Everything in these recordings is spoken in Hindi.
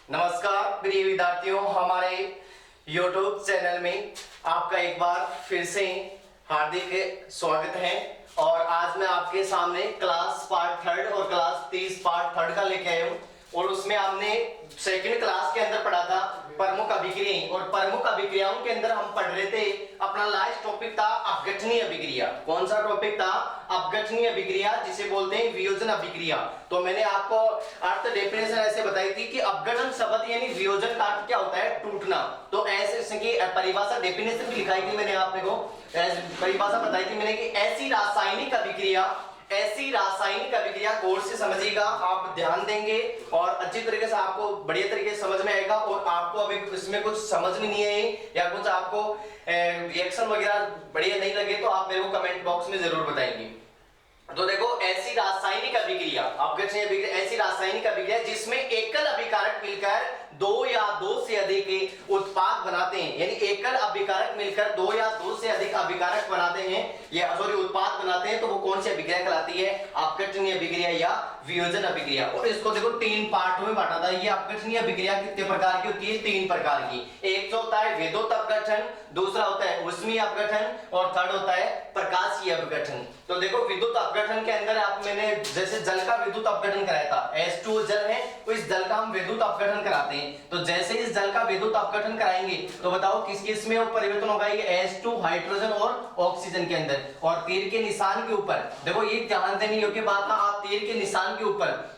नमस्कार प्रिय विद्यार्थियों, हमारे YouTube चैनल में आपका एक बार फिर से हार्दिक स्वागत है। और आज मैं आपके सामने क्लास पार्ट 3 और क्लास 30 पार्ट 3 का लेके आया हूँ। और उसमें हमने सेकंड क्लास के अंदर पढ़ा था प्रमुख अभिक्रियाएं, और प्रमुख अभिक्रियाओं के अंदर हम पढ़ रहे थे, अपना लास्ट टॉपिक था अपघटनीय अभिक्रिया। कौन सा टॉपिक था? अपघटनीय अभिक्रिया, जिसे बोलते हैं वियोजन अभिक्रिया। तो मैंने आपको अर्थ डेफिनेशन ऐसे बताई थी कि अपघटन शब्द यानी वियोजन का अर्थ क्या होता है? टूटना। तो ऐसे की परिभाषा डेफिनेशन भी लिखाई थी मैंने आपने को, परिभाषा बताई थी मैंने कि ऐसी रासायनिक अभिक्रिया गौर से समझिएगा, आप ध्यान देंगे और अच्छी तरीके से आपको बढ़िया तरीके से समझ में आएगा। और आपको अभी इसमें कुछ समझ में नहीं है या कुछ आपको रिएक्शन वगैरह बढ़िया नहीं लगे तो आप मेरे को कमेंट बॉक्स में जरूर बताएंगे। तो देखो, ऐसी रासायनिक अभिक्रिया, अपघटनीय अभिक्रिया, ऐसी रासायनिक अभिक्रिया जिसमें एकल अभिकारक मिलकर दो या दो से अधिक उत्पाद बनाते हैं, यानी एकल अभिकारक मिलकर दो या दो से अधिक अभिकारक बनाते हैं या उत्पाद बनाते हैं, तो वो कौन सी अभिक्रिया कहलाती है? अपघटनीय अभिक्रिया या वियोजन अभिक्रिया। और इसको देखो 3 पार्टों में बांटा था। ये अपघटनीय अभिक्रिया कितने प्रकार की होती है? 3 प्रकार की। एक तो होता है विद्युत अपघटन, दूसरा होता है ऊष्मीय अपघटन और थर्ड होता है प्रकाशीय अपघटन। तो देखो, विद्युत अपघटन के अंदर मैंने जैसे जल का विद्युत अपघटन कराया था, H2O जल है, तो इस जल का हम विद्युत अपघटन कराते हैं। तो जैसे इस जल का विद्युत अपघटन कराएंगे तो बताओ किस किस में वो परिवर्तन होगा? ये H2 हाइड्रोजन और ऑक्सीजन के अंदर। और तीर के निशान के ऊपर देखो, ये ध्यान देने योग्य बात है, आप तीर के निशान के ऊपर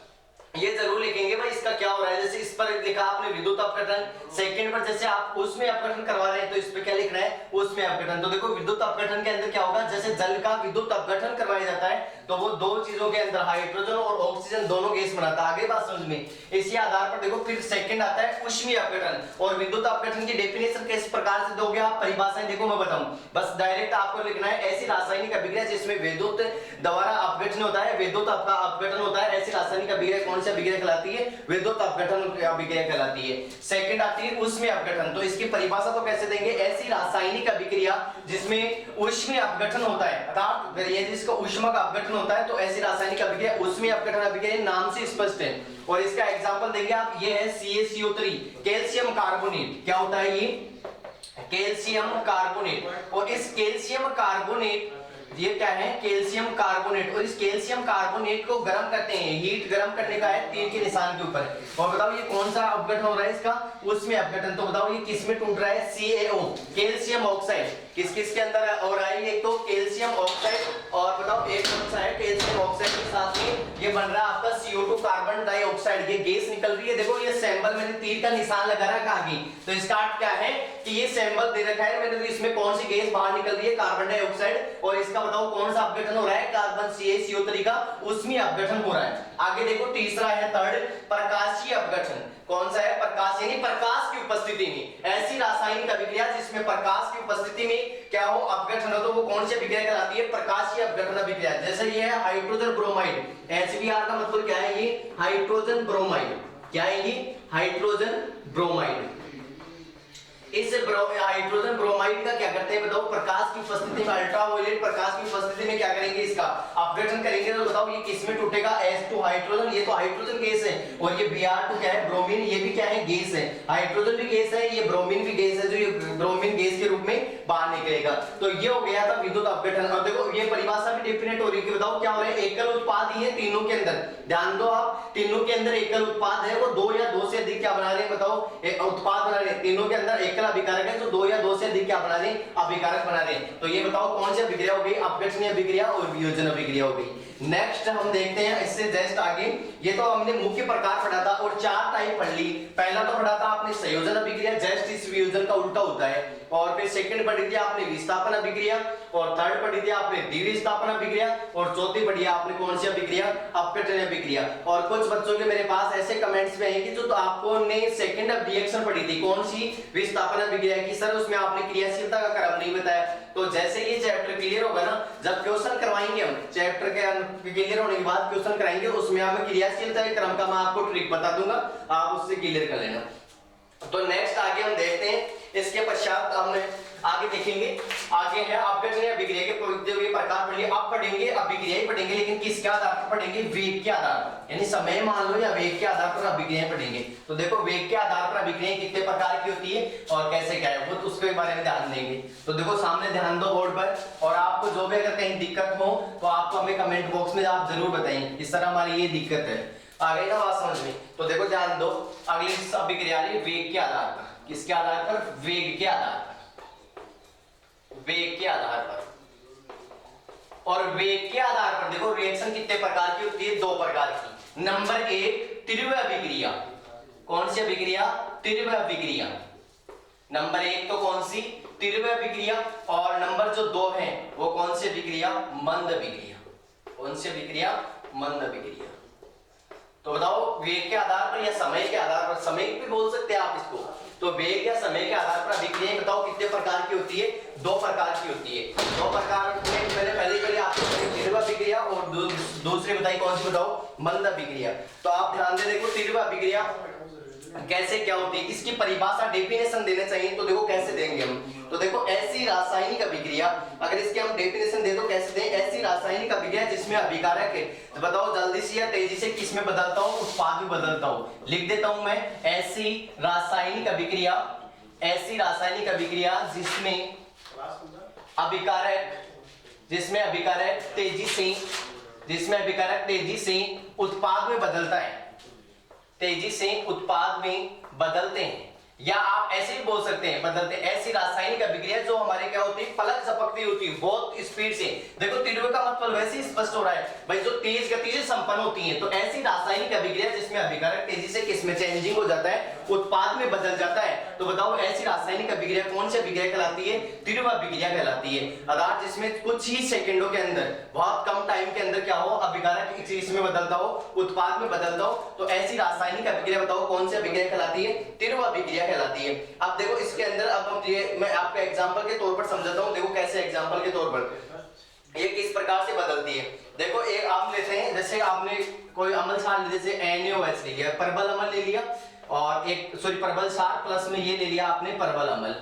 ये जरूर लिखेंगे भाई इसका क्या हो रहा है। जैसे इस पर लिखा आपने विद्युत अपघटन, सेकंड पर जैसे आप उसमें अपघटन करवा रहे हैं तो इस पे क्या लिख रहा है? उसमें अपघटन। तो देखो, विद्युत अपघटन के अंदर क्या होगा? जैसे जल का विद्युत अपघटन करवाया जाता है तो वो दो चीजों के अंदर हाइड्रोजन और ऑक्सीजन दोनों गैस बनाता है। आगे बात समझ में। इसी आधार पर देखो, फिर सेकंड आता है ऊष्मीय अपघटन। और विद्युत अपघटन की डेफिनेशन किस प्रकार से दोगे आप? परिभाषाएं देखो मैं बताऊं, बस डायरेक्ट आपको लिखना है, ऐसी रासायनिक अभिक्रिया जिसमें विद्युत द्वारा अपघटन होता है, विद्युत अपघटन होता है, ऐसी रासायनिक अभिक्रिया कौन सी अभिक्रिया कहलाती है? विद्युत अपघटन अभिक्रिया कहलाती है। सेकंड आती है ऊष्मीय अपघटन। तो इसकी परिभाषा तो कैसे देंगे? ऐसी रासायनिक अभिक्रिया जिसमें ऊष्मीय अपघटन होता है, अर्थात यदि इसका ऊष्मा का अपघटन होता है तो ऐसी रासायनिक अभिक्रिया ऊष्मीय अपघटन अभिक्रिया नाम से स्पष्ट है। और इसका एग्जांपल देंगे आप, ये है CaCO3, कैल्शियम कार्बोनेट। क्या होता है ये? Calcium carbonate. और इस कैल्शियम कार्बोनेट, ये क्या है? Calcium carbonate. और इस कैल्शियम कार्बोनेट को गर्म करते हैं, हीट गर्म करने का है तीर के निशान के ऊपर। और बताओ ये कौन सा अपघटन हो रहा है इसका? ऊष्मीय अपघटन। तो बताओ ये किस में टूट रहा है? CaO, calcium oxide. किस किस के अंदर हो रहा है? एक तो कैल्शियम ऑक्साइड, और बताओ एक कौन सा है? कैल्शियम ऑक्साइड के साथ में ये बन रहा है आपका CO2 कार्बन डाइऑक्साइड। ये गैस निकल रही है। देखो, ये सैंपल मैंने तीर का निशान लगा रखा आगे, तो इसका अर्थ क्या है कि ये सैंपल दे रखा है मैंने, तो इसमें कौन सी गैस बाहर निकल रही है? Carbon dioxide. और इसका बताओ कौन सा अपघटन हो रहा है? कार्बन CaCO3 का ऊष्मीय अपघटन हो रहा है। आगे देखो, तीसरा है थर्ड, प्रकाशीय अपघटन। कौन सा है? प्रकाश, यानी प्रकाश की उपस्थिति में ऐसी रासायनिक अभिक्रिया जिसमें प्रकाश की उपस्थिति में क्या हो? अपघटन हो, तो वो कौन सी अभिक्रिया कहलाती है? प्रकाशीय अपघटन अभिक्रिया। जैसे ये है हाइड्रोजन ब्रोमाइड, HBr का मतलब क्या है? ये हाइड्रोजन ब्रोमाइड। क्या है ये? Hydrogen bromide. इस हाइड्रोजन ब्रोमाइड का क्या करते हैं बताओ? प्रकाश की उपस्थिति में, अल्ट्रावायलेट प्रकाश की उपस्थिति में क्या करेंगे? इसका अपघटन करेंगे। तो बताओ ये किसमें टूटेगा? H2 हाइड्रोजन, ये तो हाइड्रोजन गैस है, और ये Br2 क्या है? ब्रोमीन। ये भी क्या है? गैस है। हाइड्रोजन भी गैस है, ये ब्रोमीन भी गैस है, जो ये ब्रोमीन गैस के रूप में बाहर निकलेगा। तो ये हो गया था विद्युत अपघटन। और देखो, ये परिभाषा भी डेफिनेट हो रही है कि बताओ क्या हो रहा है? एकल उत्पाद ही है तीनों के अंदर। ध्यान दो आप, तीनों के अंदर एकल उत्पाद है, वो दो या दो से अधिक क्या बना रहे हैं? बताओ, उत्पाद बना रहे हैं। तीनों के अंदर एकल अभिकारक है, जो दो या दो से अधिक क्या बना रहे हैं? अभिकारक बना रहे हैं। तो ये बताओ कौन सी अभिक्रिया हो गई? अपघटनीय अभिक्रिया और वियोजन अभिक्रिया हो गई। नेक्स्ट हम देखते हैं इससे जस्ट आगे। ये तो हमने मुख्य प्रकार पढ़ा था और 4 टाइप पढ़ ली। पहला तो पढ़ा था आपने संयोजन अभिक्रिया, जस्ट इस वियोजन का उल्टा होता है। और फिर सेकंड पढ़ी थी आपने विस्थापन अभिक्रिया, और थर्ड पढ़ी थी आपने द्विविस्थापन अभिक्रिया, और चौथी पढ़ी आपने कौन सी अभिक्रिया? अपघटनीय अभिक्रिया। और कुछ बच्चों के मेरे पास ऐसे कमेंट्स में है कि जो तो आपको ने सेकंड रिएक्शन पढ़ी थी, कौन सी? विस्थापन अभिक्रिया की, सर उसमें आपने क्रियाशीलता का क्रम नहीं बताया। तो जैसे ये चैप्टर क्लियर होगा ना, जब क्वेश्चन करवाएंगे हम, चैप्टर के क्लियर होने के बाद क्वेश्चन कराएंगे, उसमें हमें क्रियाशीलता के क्रम का मैं आपको ट्रिक बता दूंगा, आप उससे क्लियर कर लेना। तो नेक्स्ट आगे हम देखते हैं। इसके पश्चात हमने आगे देखेंगे, आगे है आपका जो है अभिक्रिया के प्रकार पढ़िए, आप पढ़ेंगे अभिक्रिया ही पढ़ेंगे, लेकिन किसके आधार पर पढ़ेंगे? वेग के आधार पर, यानी समय मान लो या वेग के आधार पर अभिक्रियाएं पढ़ेंगे। तो देखो वेग के आधार पर अभिक्रियाएं कितने प्रकार की होती है और कैसे क्या है वो तो उसके बारे में ध्यान देंगे। तो देखो सामने ध्यान दो बोर्ड पर, और आपको जो भी अगर कहीं दिक्कत हो तो आपको हमें कमेंट बॉक्स में आप जरूर बताएं, इस तरह हमारी ये दिक्कत है। आ गई ना बात समझ में? तो देखो ध्यान दो, अगली अभिक्रिया वेग के आधार पर, किसके आधार पर? वेग के आधार पर, वेग के आधार पर। और वेग के आधार पर देखो रिएक्शन कितने प्रकार की होती है? दो प्रकार की। नंबर एक तीव्र अभिक्रिया। कौन सी अभिक्रिया? तीव्र अभिक्रिया। नंबर एक तो कौन सी? तीव्र अभिक्रिया। और नंबर जो दो है वो कौन सी अभिक्रिया? मंद अभिक्रिया। कौन सी अभिक्रिया? मंद अभिक्रिया। तो बताओ वेग के आधार पर या समय के आधार पर, समय भी बोल सकते हैं आप इसको, तो वेग या समय के आधार पर अभिक्रियाएं बताओ कितने प्रकार की होती है? दो प्रकार की होती है। दो प्रकार में पहले आपको तीव्र अभिक्रिया और दूसरी बताई कौन सी? बताओ मंद अभिक्रिया। तो आप ध्यान दे देखो तीव्र अभिक्रिया कैसे क्या होती है, इसकी परिभाषा डेफिनेशन देने चाहिए। तो देखो कैसे देंगे हम, तो देखो ऐसी रासायनिक अभिक्रिया, अगर इसके हम डेफिनेशन दे दो कैसे दें? ऐसी रासायनिक अभिक्रिया जिसमें अभिकारक है, तो बताओ जल्दी से या तेजी से किसमें बदलता हूं? उत्पाद में बदलता हूं। लिख देता हूं मैं, ऐसी रासायनिक अभिक्रिया, ऐसी रासायनिक अभिक्रिया जिसमें अभिकारक, जिसमें अभिकारक तेजी से, जिसमें अभिकारक तेजी से उत्पाद में बदलता है, तेजी से उत्पाद में बदलते हैं, या आप ऐसे भी बोल सकते हैं बदलते हैं। ऐसी रासायनिक अभिक्रिया जो हमारे क्या होती है? पलक झपकती होती है बहुत स्पीड से। देखो तीव्र का मतलब वैसे ही स्पष्ट हो रहा है भाई, जो तेज गति से संपन्न होती है। तो ऐसी रासायनिक अभिक्रिया जिसमें अभिकारक तेजी से किसमें चेंजिंग हो जाता है? उत्पाद में बदल जाता है। तो बताओ ऐसी रासायनिक अभिक्रिया कौन सी अभिक्रिया कहलाती है? तीव्र अभिक्रिया कहलाती है। अर्थात जिसमें कुछ ही सेकंडों के अंदर, बहुत कम टाइम के अंदर क्या हो? अभिकारक इसमें बदलता हो, उत्पाद में बदलता हो। तो ऐसी रासायनिक अभिक्रिया बताओ कौन सी अभिक्रिया कहलाती है? तीव्र अभिक्रिया कहलाती है। अब देखो इसके अंदर, अब हम ये मैं आपको एग्जांपल के तौर पर समझाता हूं। देखो कैसे एग्जांपल के तौर पर ये किस प्रकार से बदलती है। देखो एक आप लेते हैं, जैसे आपने कोई अम्ल क्षार जैसे NaOH ले लिया, परबल अम्ल ले लिया, और एक सॉरी परबल क्षार प्लस में ये ले लिया आपने परबल अम्ल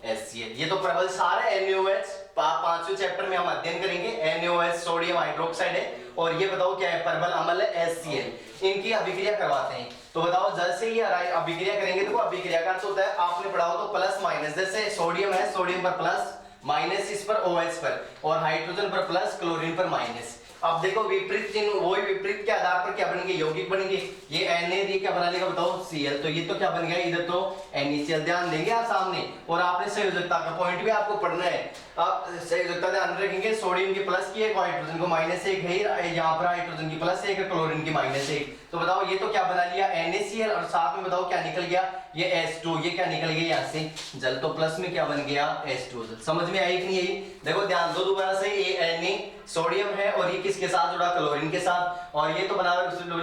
HCl। ये तो परबल क्षार है NaOH, पांचवें चैप्टर में हम अध्ययन करेंगे। NaOH सोडियम हाइड्रोक्साइड है, और ये बताओ क्या है? परबल अम्ल है HCl। इनकी अभिक्रिया करवाते हैं। तो बताओ जैसे ही अभिक्रिया करेंगे, देखो अभिक्रिया का अर्थ होता है, आपने पढ़ा हो तो प्लस माइनस, जैसे सोडियम है, सोडियम पर प्लस, माइनस इस पर OH पर, और हाइड्रोजन पर प्लस, क्लोरीन पर माइनस। अब देखो विपरीत चिन्ह, वही विपरीत के आधार पर क्या बनेंगे? यौगिक बनेंगे। ये Na, ये क्या बना लेगा बताओ? Cl। तो ये तो क्या बन गया? इधर तो NaCl। ध्यान देंगे आप सामने, और आपने संयोजकता का पॉइंट भी आपको पढ़ना है। आप संयोजकता ध्यान रखेंगे, सोडियम की प्लस की एक, हाइड्रोजन को माइनस एक है, यहाँ पर हाइड्रोजन की प्लस एक, क्लोरीन की माइनस एक। तो बताओ ये तो क्या बना लिया? NaCl, और साथ में बताओ क्या निकल गया? ये H2। ये क्या निकल गया यहाँ से? जल। तो प्लस में क्या बन गया? H2 जल। समझ में आई कि नहीं आई? देखो ध्यान दो दोबारा से, ये Na सोडियम है, और ये किसके साथ जुड़ा? क्लोरीन के साथ। और ये तो बना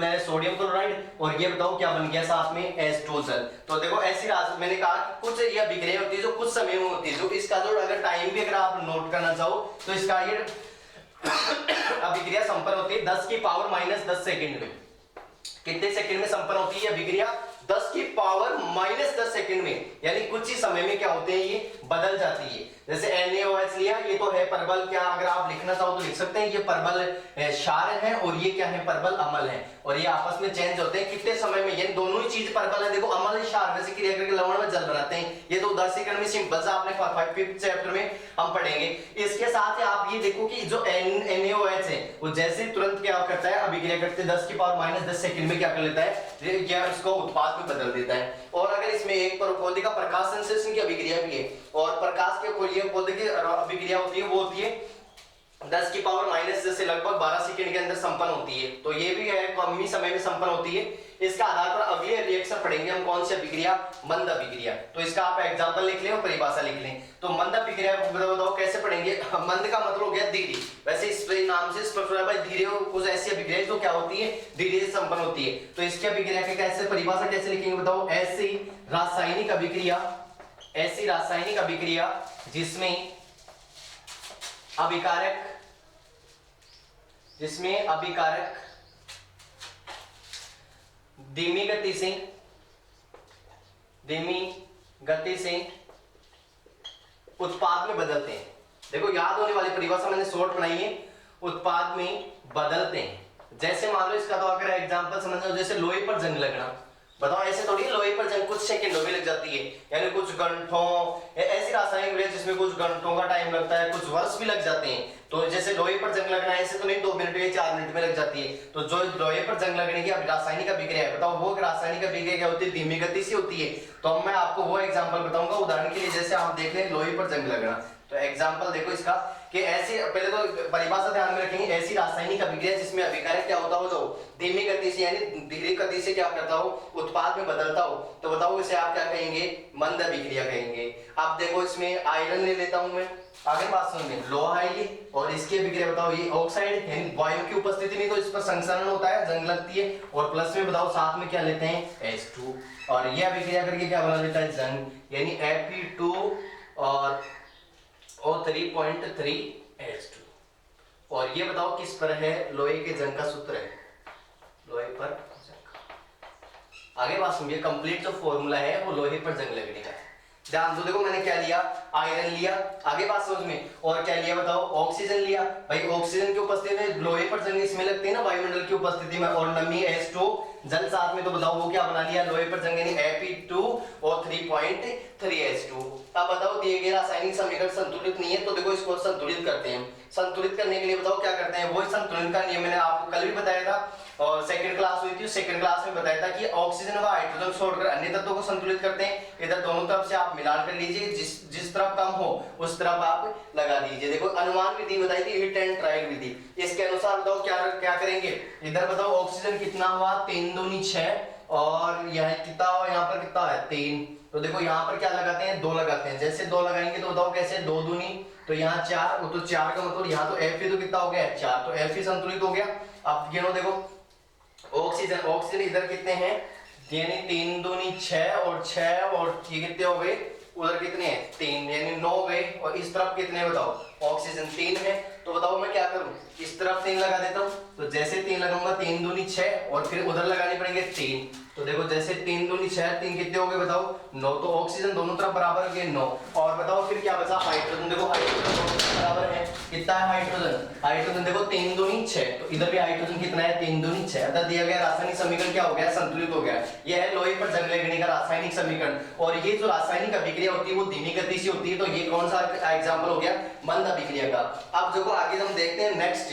है सोडियम क्लोराइड, और ये बताओ क्या बन गया साथ में? H2 जल। तो देखो ऐसी राशि मैंने कहा कि कुछ ये अभिक्रिया होती है जो कुछ समय में होती है, जो इसका जो अगर टाइम भी अगर आप नोट करना चाहो तो इसका ये अभिक्रिया संपन्न होती है 10 की पावर माइनस 10 सेकंड में। कितने सेकंड में संपन्न होती है अभिक्रिया? 10 की पावर माइनस 10 सेकंड में, यानी कुछ ही समय में क्या होते हैं? ये बदल जाती है। जैसे NaOH लिया, ये तो है परबल, क्या अगर आप लिखना चाहो तो लिख सकते हैं, ये परबल क्षार है, और ये क्या है? परबल अम्ल है, और ये आपस में चेंज होते हैं कितने समय में? यानी दोनों ही चीज परबल है। देखो अम्ल क्षार में से क्रिया करके लवण में जल बनाते हैं। ये तो 10 सेकंड में सिंपल सा आपने 5th चैप्टर में हम पढ़ेंगे। इसके साथ ही आप ये देखो कि जो NaOH है वो जैसे तुरंत क्या करता है? अभिक्रिया करते 10 की पावर माइनस 10 सेकंड में क्या कर लेता है? क्या इसको उत्पाद में बदल देता है। और अगर इसमें एक पौधे का प्रकाश संश्लेषण की अभिक्रिया भी है, और प्रकाश के कोई पौधे की अभिक्रिया होती है, वो होती है 10 की पावर माइनस 10 से लगभग 12 सेकंड के अंदर संपन्न होती है। तो ये भी है कम ही समय में संपन्न होती है। इसका आधार पर अगले रिएक्शन पढ़ेंगे हम कौन सी अभिक्रिया? मंद अभिक्रिया। तो इसका आप एग्जांपल लिख लें और परिभाषा लिख लें। तो मंद अभिक्रिया बताओ कैसे पढ़ेंगे? मंद का मतलब हो गया धीरे, वैसे इस नाम से स्पष्ट हो रहा है धीरे, कुछ ऐसी अभिक्रिया जो क्या होती है? धीरे से संपन्न होती है। तो इसकी अभिक्रिया के कैसे परिभाषा कैसे लिखेंगे बताओ? ऐसी रासायनिक अभिक्रिया, ऐसी रासायनिक अभिक्रिया जिसमें अभिकारक, जिसमें अभिकारक धीमी गति से उत्पाद में बदलते हैं। देखो याद होने वाली परिभाषा मैंने शॉर्ट बनाई है, उत्पाद में बदलते हैं। जैसे मान लो इसका तो अगर एग्जांपल समझ लो, जैसे लोहे पर जंग लगना, बताओ ऐसे थोड़ी लोहे पर जंग कुछ सेकंडों में लग जाती है, यानी कुछ घंटों, ऐसी रासायनिक क्रिया जिसमें कुछ घंटों का टाइम लगता है, कुछ वर्ष भी लग जाते हैं। तो जैसे लोहे पर जंग लगना ऐसे तो नहीं 2 मिनट या 4 मिनट में लग जाती है। तो जो लोहे पर जंग लगने की रासायनिक अभिक्रिया है, बताओ वो रासायनिक अभिक्रिया क्या होती है? धीमी गति से होती है। तो अब मैं आपको वो एग्जांपल बताऊंगा उदाहरण के लिए, जैसे आप देख लें लोहे पर जंग लगना, तो एग्जांपल देखो इसका कि ऐसी, पहले तो परिभाषा ध्यान में रखेंगे, ऐसी रासायनिक अभिक्रिया जिसमें अभिकारक क्या होता हो, जो धीमी गति से यानी धीरे गति से क्या करता हो, उत्पाद में बदलता हो। तो बताओ इसे आप क्या कहेंगे? मंद अभिक्रिया कहेंगे। अब देखो इसमें आयरन ले लेता हूं मैं, आगे बात सुनिए, लोहा है ये, और इसकी अभिक्रिया बताओ, ये ऑक्साइड यानी वायु की उपस्थिति में तो इस पर संचरण होता है, जंग लगती है, और प्लस में बताओ साथ में क्या लेते हैं? H2, और ये अभिक्रिया करके क्या बना लेता है? जंग, यानी Fe2 और O3.3 H2। और ये बताओ किस पर है? लोहे के जंग का सूत्र है, लोहे पर जंग। आगे बात सुनिए, कंप्लीट जो फॉर्मूला है वो लोहे पर जंग लगने का है। ध्यान दो, देखो मैंने क्या लिया? आयरन लिया, आगे बात समझ में, और क्या लिया बताओ? ऑक्सीजन लिया। भाई ऑक्सीजन की उपस्थिति में लोहे पर जंग इसमें लगती है ना वायुमंडल की उपस्थिति में, और नमी H2 जल साथ में, तो बताओ वो क्या बना लिया? लोहे पर जंग यानी Fe2 और 3.3 H2। अब बताओ दिए गए रासायनिक समीकरण संतुलित नहीं है, तो देखो इसको संतुलित करते हैं। संतुलित करने के लिए बताओ क्या करते हैं? वही संतुलन का नियम मैंने आपको कल भी बताया था, और सेकंड क्लास हुई थी, सेकंड क्लास में बताया था कि ऑक्सीजन व हाइड्रोजन छोड़कर अन्य तत्वों को संतुलित करते हैं। इधर दोनों तरफ से आप मिलान कर लीजिए, जिस तरफ कम हो उस तरफ आप लगा दीजिए। देखो अनुमान विधि बताई थी, हिट एंड ट्रायल विधि, इसके अनुसार बताओ क्या करेंगे? इधर बताओ ऑक्सीजन कितना हुआ? 3 दूनी 6, और यह कितना हुआ? यहाँ पर कितना है? 3। तो देखो यहाँ पर क्या लगाते हैं? 2 लगाते हैं। जैसे 2 लगाएंगे तो बताओ कैसे? 2 दूनी, तो यहाँ 4, वो तो 4 का मतलब यहाँ तो Fe तो कितना हो गया? 4, तो Fe संतुलित हो गया। अब गिनो, देखो ऑक्सीजन इधर कितने हैं? यानी 3 दूनी 6 और 6 और ये कितने हो गए? उधर कितने हैं? 3, यानी 9 गए। और इस तरफ कितने बताओ? ऑक्सीजन 3 है। तो बताओ मैं क्या करूं? इस तरफ 3 लगा देता हूं। तो जैसे 3 लगाऊंगा 3 दूनी 6, और फिर उधर लगाने पड़ेंगे 3। तो देखो जैसे 3 दूनी 6, 3 कितने हो गए बताओ? 9। तो ऑक्सीजन दोनों तरफ बराबर हो गए 9। और बताओ फिर क्या बचा? हाइड्रोजन। देखो हाइड्रोजन दोनों तरफ बराबर है, कितना है हाइड्रोजन? हाइड्रोजन देखो 3 दूनी 6, तो इधर भी हाइड्रोजन कितना है? 3 दूनी 6। अतः दिया गया रासायनिक समीकरण क्या हो गया? संतुलित हो गया। यह है लोहे पर जंग लगने का रासायनिक समीकरण। और ये जो रासायनिक अभिक्रिया होती है वो धीमी गति से होती है, तो ये कौन सा एग्जांपल हो गया? मंद अभिक्रिया का। अब देखो आगे हम देखते हैं नेक्स्ट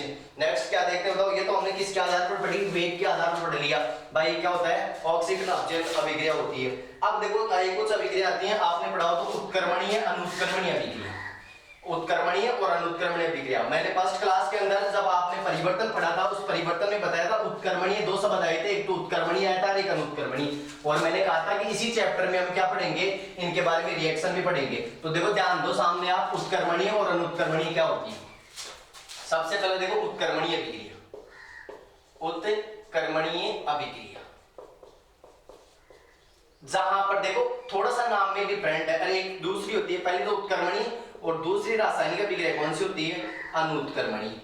क्या देखते हैं बताओ? ये तो हमने किसके आधार पर पढ़ी? वेग के आधार पर पढ़ लिया। भाई क्या होता है? ऑक्सीजन अपचयन अभिक्रिया होती है। अब देखो कुछ अभिक्रिया आती है, आपने पढ़ा हो तो उत्क्रमणीय अनुत्क्रमणीय अभिक्रिया, उत्क्रमणीय और अनुत्क्रमणीय अभिक्रिया। मैंने फर्स्ट क्लास के अंदर जब आपने परिवर्तन पढ़ा था, उस परिवर्तन में बताया था उत्क्रमणीय 2 शब्द आए थे, एक तो उत्क्रमणीय आया था और एक अनुत्क्रमणीय। और मैंने कहा था कि इसी चैप्टर में हम क्या पढ़ेंगे? इनके बारे में रिएक्शन भी पढ़ेंगे। तो देखो ध्यान दो सामने आप, उत्क्रमणीय और अनुत्क्रमणीय क्या होती है। सबसे पहले देखो उत्क्रमणीय अभिक्रिया, उत्क्रमणीय अभिक्रिया, जहां पर देखो थोड़ा सा नाम में डिफरेंट है। एक दूसरी होती है, पहली तो उत्क्रमणीय और दूसरी रासायनिक अभिक्रिया कौन सी होती है? अनुत्क्रमणीय।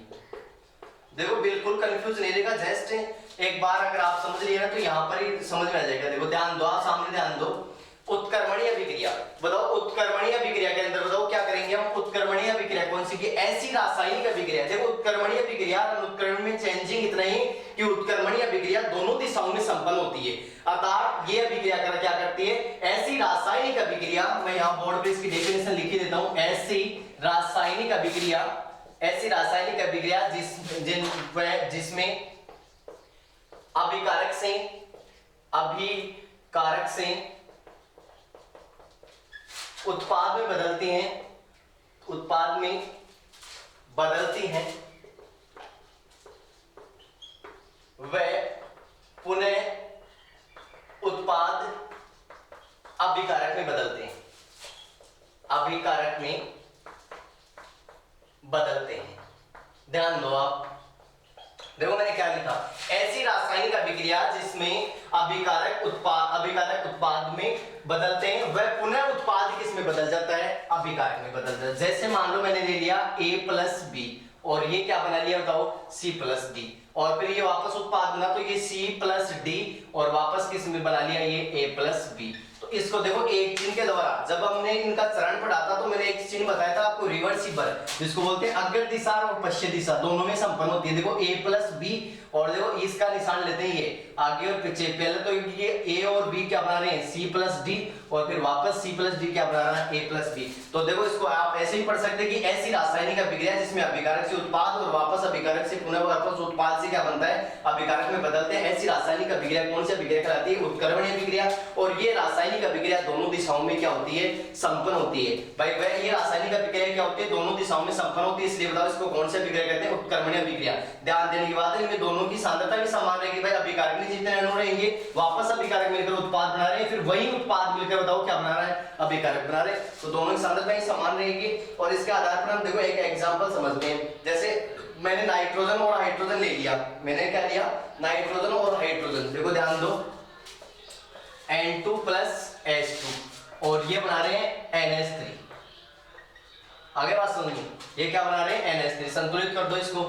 देखो बिल्कुल कंफ्यूज नहीं रहेगा, जस्ट एक बार अगर आप समझ लिए ना तो यहां पर ही समझ में आ जाएगा। देखो ध्यान दो, आप सामने ध्यान दो। उत्क्रमणीय अभिक्रिया बताओ, उत्क्रमणीय अभिक्रिया के अंदर बताओ क्या करेंगे हम? उत्क्रमणीय अभिक्रिया कौन सी की? ऐसी रासायनिक अभिक्रिया। देखो उत्क्रमणीय अभिक्रिया और अनुत्क्रमणीय में चेंजिंग इतना ही कि उत्क्रमणीय अभिक्रिया दोनों दिशाओं में संपन्न होती है। अर्थात ये अभिक्रिया क्या करती है? ऐसी रासायनिक अभिक्रिया, मैं यहाँ बोर्ड पे इसकी डेफिनेशन लिख ही देता हूं। ऐसी रासायनिक अभिक्रिया, ऐसी रासायनिक अभिक्रिया जिसमें अभिकारक से उत्पाद में बदलती हैं, वे पुनः उत्पाद अभिकारक में बदलते हैं। ध्यान दो आप, देखो मैंने क्या लिखा? ऐसी रासायनिक अभिक्रिया जिसमें अभिकारक उत्पाद में बदलते हैं, वह पुनः उत्पाद किस में बदल जाता है? अभिकारक में बदल जाता है। जैसे मान लो मैंने ले लिया A+B, और ये क्या बना लिया बताओ C+D, और फिर ये वापस उत्पाद बना तो ये C+D और वापस किस में बना लिया ये A+B। तो इसको देखो एक चिन्ह के द्वारा, जब हमने इनका चरण पढ़ा था तो मैंने एक चिन्ह बताया था आपको रिवर्सिबल, जिसको बोलते हैं अग्र दिशा और पश्चिम दिशा दोनों में संपन्न होती है। देखो A+B और देखो इसका निशान लेते हैं ये आगे और पीछे। पहले तो ये A और B क्या बना रहे हैं C+D और फिर वापस C+D क्या बना रहा है A+B। तो देखो इसको आप ऐसे ही पढ़ सकते हैं कि ऐसी रासायनिक अभिक्रिया जिसमें अभिकारक से उत्पाद और वापस अभिकारक से पुनः वापस उत्पाद से क्या बनता है अभिकारक में बदलते हैं, ऐसी रासायनिक अभिक्रिया कौन सी अभिक्रिया कहलाती है उत्क्रमणीय अभिक्रिया। और ये रासायनिक अभिक्रिया दोनों दिशाओं में क्या होती है संपन्न होती है। भाई वह ये रासायनिक अभिक्रिया क्या होती है दोनों दिशाओं में संपन्न होती है, इसलिए बताओ इसको कौन सी अभिक्रिया कहते हैं उत्क्रमणीय अभिक्रिया। ध्यान देने की बात है इनमें दोनों की सांद्रता भी समान रहेगी। भाई अभिकारक में जितने अणु रहेंगे वापस अभिकारक मिलकर उत्पाद बना रहे हैं, फिर वही उत्पाद मिलकर बताओ क्या बना रहा है अभिकारक बना रहे हैं, तो दोनों की सांद्रता ही समान रहेगी। और इसके आधार पर हम देखो एक एग्जांपल समझते हैं। जैसे मैंने नाइट्रोजन और हाइड्रोजन ले लिया, मैंने क्या लिया नाइट्रोजन और हाइड्रोजन, देखो ध्यान दो N2 + H2 और ये बना रहे हैं NH3। आगे बात समझिए, ये क्या बना रहे हैं NH3, संतुलित कर दो इसको,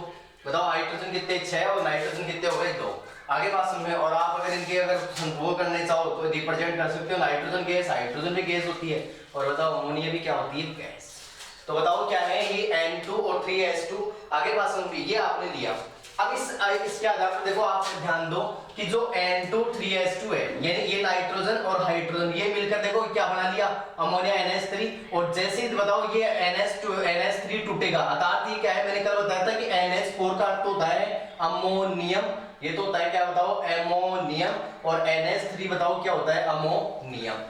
बताओ हाइड्रोजन कितने 6 और नाइट्रोजन कितने हो गए 2। आगे बात समझिए, और आप अगर इनके अगर वो करने चाहो तो रिप्रेजेंट कर सकते हो नाइट्रोजन गैस, हाइड्रोजन भी गैस होती है, और बताओ अमोनिया भी क्या होती है गैस। तो बताओ क्या है ये N2 और 3H2। आगे बात समझिए, ये आपने लिया। अब इसके आधार पर देखो आप ध्यान दो कि जो N2 3H2 है ये नाइट्रोजन और हाइड्रोजन ये मिलकर देखो क्या बना लिया अमोनिया NH3। और जैसे ही बताओ ये NH3 टूटेगा, अर्थात ये क्या है मैंने कल बताया था कि NH4 का अर्थ होता है अमोनियम, ये तो होता है क्या बताओ एमोनियम, और NH3 बताओ क्या होता है अमोनियम।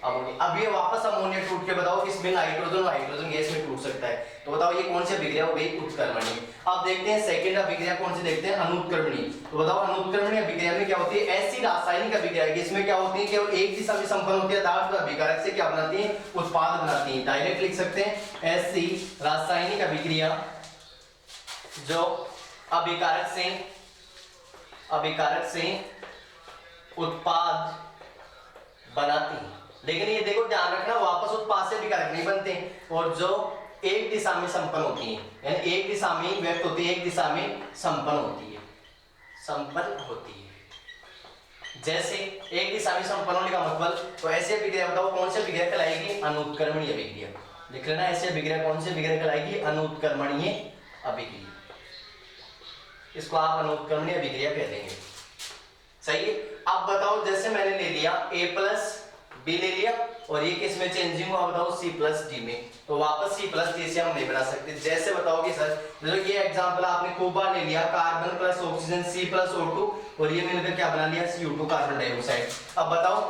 अब ये वापस अमोनिया टूट के बताओ किसमें नाइट्रोजन और हाइड्रोजन गैस में टूट सकता है। तो बताओ ये कौन सी अभिक्रिया हो गई उत्क्रमणीय। अब देखते हैं सेकंड अभिक्रिया कौन सी देखते हैं अनुत्क्रमणीय। तो बताओ अनुत्क्रमणीय अभिक्रिया में क्या होती है ऐसी रासायनिक अभिक्रिया जिसमें क्या होती है केवल एक दिशा में संपन्न होती है, अर्थात अभिकारक से क्या बनाती है उत्पाद बनाती है। डायरेक्ट लिख सकते हैं ऐसी रासायनिक अभिक्रिया जो अभिकारक से उत्पाद बनाती है। लेकिन ये देखो ध्यान रखना वापस उत्पाद से अभिकारक नहीं बनते, और जो एक दिशा में संपन्न होती है, यानी एक दिशा में व्यक्त होती है, एक दिशा में संपन्न होती है। जैसे एक दिशा में संपन्न होने का मतलब, तो ऐसी अभिक्रिया बताओ कौन सी अभिक्रिया कहलाएगी अनुत्क्रमणीय अभिक्रिया। लिख लेना ऐसी अभिक्रिया कौन सी अभिक्रिया कहलाएगी अनुत्क्रमणीय अभिक्रिया। इसको आप अनुत्क्रमणीय अभिक्रिया कह देंगे। सही है। अब बताओ जैसे मैंने ले लिया A+B ले लिया और ये किस में चेंजिंग हुआ बताओ C+D में, तो वापस C+D से हम नहीं बना सकते। जैसे बताओ कि सर जो ये एग्जांपल आपने खूब बार ले लिया कार्बन प्लस ऑक्सीजन C+O2 और ये मिलकर क्या बना लिया CO2 कार्बन डाइऑक्साइड। अब बताओ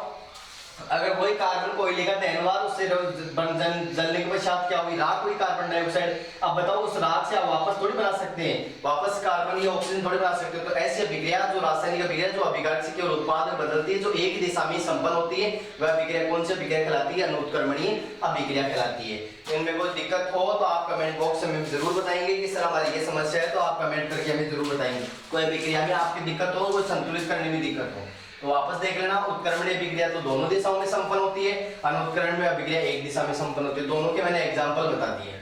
अगर वही कार्बन कोयले का दहन हुआ उससे जलने के पश्चात क्या हुई राख हुई कार्बन डाइऑक्साइड। अब बताओ उस राख से आप वापस थोड़ी बना सकते हैं, वापस कार्बन या ऑक्सीजन थोड़ी बना सकते हो। तो ऐसी अभिक्रिया जो रासायनिक अभिक्रिया जो अभिकारक से केवल उत्पाद में बदलती है, जो एक ही दिशा में संपन्न होती है, वह अभिक्रिया कौन सी अभिक्रिया कहलाती है अनुत्क्रमणीय अभिक्रिया कहलाती है। इनमें कोई दिक्कत हो तो आप कमेंट बॉक्स में जरूर बताएंगे कि सर हमारी ये समस्या है, तो आप कमेंट करके हमें जरूर बताएंगे। कोई अभिक्रिया में आपकी दिक्कत हो, कोई संतुलित करने में दिक्कत हो तो वापस देख लेना। उत्क्रमणीय अभिक्रिया तो दोनों दिशाओं में संपन्न होती है, अनुत्क्रमणीय अभिक्रिया एक दिशा में संपन्न होती है। दोनों के मैंने एग्जांपल बता दिए।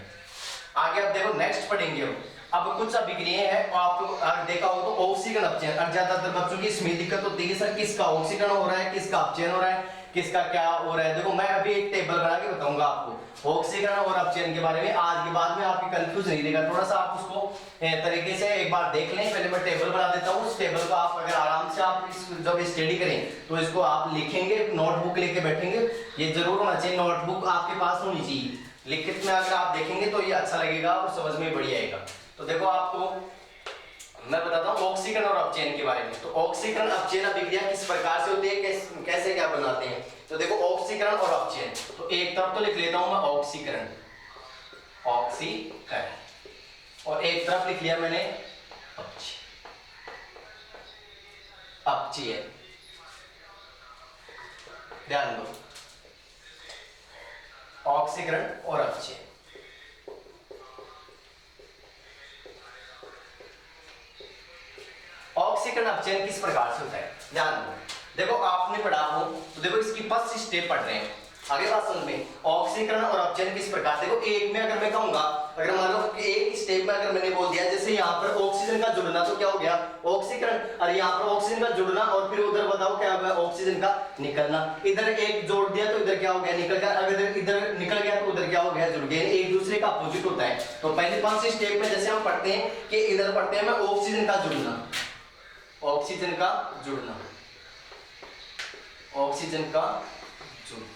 आगे आप देखो नेक्स्ट पढ़ेंगे। अब कुछ अभिक्रियाएं हैं आप देखा हो तो ऑक्सीकरण अपचयन, ज्यादातर बच्चों की इसमें दिक्कत होती है सर किसका ऑक्सीकरण हो रहा है किसका अपचयन हो रहा है किसका क्या हो रहा है। देखो मैं अभी एक टेबल बना के बताऊंगा आपको ऑक्सीकरण और अपचयन के बारे में। आज के बाद में आपकी कंफ्यूज नहीं रहेगा, थोड़ा सा आप उसको तरीके से एक बार देख लें। पहले मैं टेबल बना देता हूँ, उस टेबल को आप अगर आराम से आप जब स्टडी करें तो इसको आप लिखेंगे, नोटबुक लेके बैठेंगे, ये जरूर होना चाहिए नोटबुक आपके पास होनी चाहिए। लिखित में अगर आप देखेंगे तो ये अच्छा लगेगा और समझ में बढ़िया आएगा। तो देखो आपको मैं बताता हूँ ऑक्सीकरण और अपचयन के बारे में। तो ऑक्सीकरण अपचयन अभिक्रिया किस प्रकार से होती है, कैसे क्या बनाते हैं। तो देखो ऑक्सीकरण और अपचयन, तो एक तरफ तो लिख लेता हूं मैं ऑक्सीकरण और एक तरफ लिख लिया मैंने अपचयन। ध्यान दो ऑक्सीकरण और अपचयन। ऑक्सीकरण अपचयन किस प्रकार से होता है ध्यान दो। देखो आपने पढ़ा हो तो देखो इसकी फर्स्ट स्टेप पढ़ रहे हैं, आगे बात समझ में। ऑक्सीकरण और अपचयन किस प्रकार, देखो एक में अगर मैं कहूंगा अगर मान लो कि एक स्टेप में अगर मैंने बोल दिया जैसे यहाँ पर ऑक्सीजन का जुड़ना, तो क्या हो गया ऑक्सीकरण, और यहाँ पर ऑक्सीजन का जुड़ना, और फिर उधर बताओ क्या होगा ऑक्सीजन का निकलना। इधर एक जोड़ दिया तो इधर क्या हो गया निकल गया, अगर इधर निकल गया तो उधर क्या हो गया जुड़ गया, एक दूसरे का अपोजिट होता है। तो पहले 5 स्टेप में जैसे हम पढ़ते हैं कि इधर पढ़ते हैं मैं ऑक्सीजन का जुड़ना, ऑक्सीजन का जुड़ना, ऑक्सीजन का जुड़ना।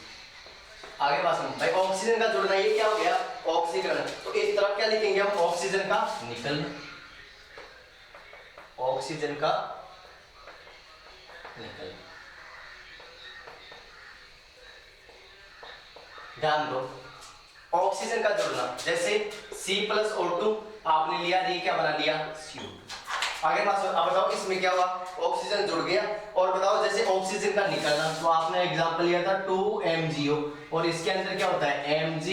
आगे बात सुनो भाई, ऑक्सीजन का जुड़ना ये क्या हो गया ऑक्सीकरण, तो इस तरफ क्या लिखेंगे हम ऑक्सीजन का निकलना, ऑक्सीजन का निकलना। ध्यान दो ऑक्सीजन का जुड़ना, जैसे C+O2 आपने लिया, ये क्या बना लिया CO2। आगे बात सुनो, अब बताओ इसमें क्या हुआ ऑक्सीजन जुड़ गया, और बताओ जैसे ऑक्सीजन का निकलना, तो आपने एग्जांपल लिया था 2MgO, और इसके अंदर क्या होता है Mg